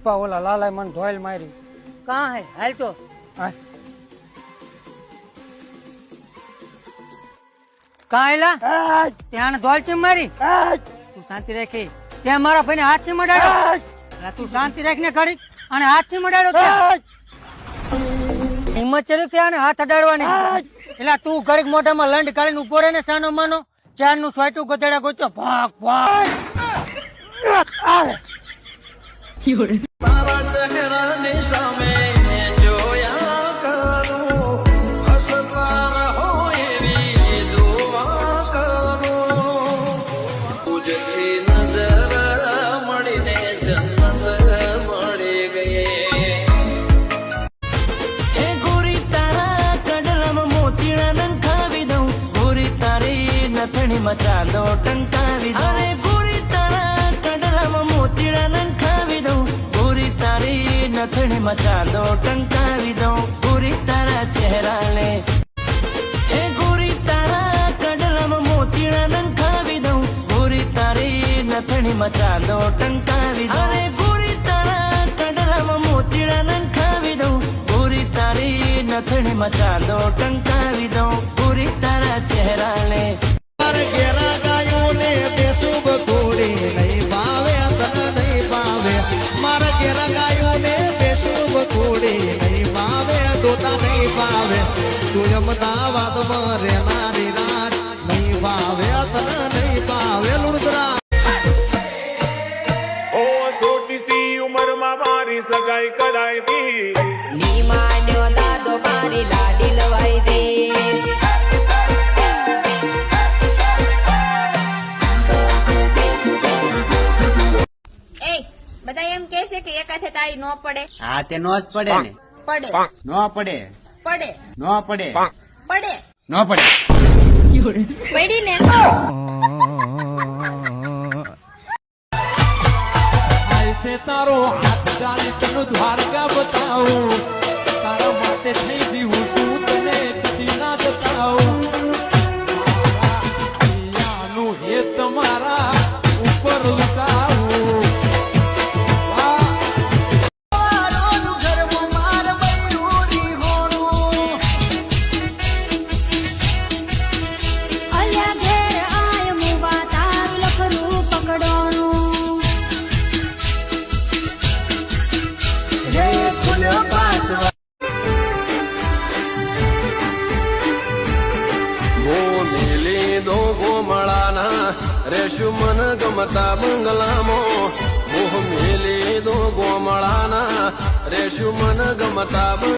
દીપા ઓલા લાલાએ મને ધોઈલ મારી. कहाँ है हाल तो હાય. कहाँ आयला હાય. ત્યાં ધોલ છે મારી હાય. તું શાંતિ રાખી ત્યાં મારા ભાઈને હાથ થી મડાડ્યો તું શાંતિ રાખીને કરી અને હાથ થી મડાડ્યો ત્યાં હિંમત ચડી ત્યાં હાથ અડાડવાની એટલે તું ઘડીક મોઢામાં લંડ કાઢીને ઉભો રહે ને સાનો માનો ચાર નું સ્વાટું ગધેડા ગોચો ભાગ ભાગ તારા ચહેરાની સામે જોયા કરું હસતા રહો એવી દુઆ કરું તુજથી નજર મળીને જન્નત મળી ગઈ હે ગોરી તારા કડલામાં મોતીડા નંખાવી દઉં ગોરી તારી નથણીમાં ચાંદો ટંકાવી દઉં અરે ગોરી તારા કડલામાં મોતીડા નંખાવી દઉં ગોરી તારી નથણીમાં ચાંદો ટંકાવી દઉં ગોરી તારા ચહેરાને હે ગોરી તારા કડલામાં મોતીડા નંખાવી દઉં ગોરી તારી નથણીમાં ચાંદો ટંકાવી દઉં અરે ગોરી તારા કડલામાં મોતીડા નંખાવી દઉં ગોરી તારી નથણીમાં ચાંદો ટંકાવી દઉં ગોરી તારા ચહેરાને ઘેરા ગાયું ને બેસું બકોડી નહીં ભાવે તને નહીં ભાવે મારા ઘેરા ગાયું ને બેસું બકોડી નહીં ભાવે દોતા નહીં ભાવે તું અમદાવાદમાં રહેનારી રાત નહીં ભાવે તને નહીં ભાવે લુણદરા ઓ છોટી સી ઉંમરમાં મારી સગાઈ કરાઈ દી ની માન્યો દાદો મારી લાડી લવાઈ દે બધા એમ કે છે કે એક હાથે તાળી નો પડે. હા તે નો જ પડે ને પડે નો પડે પડે નો પડે પડે નો પડે પડી ને આઈસે તારો હાથ ચાલી તનું દ્વારકા બતાવું તારા માટે થઈ જીવું છું તને કદી ના જતાવું નું હે તમારા ઉપર લગાવું અલ્યા ઘેર આય મુવા તારું લખરું પકડોનું હે ખુલ્યો પાછવા મોમેલી દો ગોમળાના રેશું મન ગમતા બંગલામાં મોહ મેલી દો ગોમળાના રેશું મન ગમતા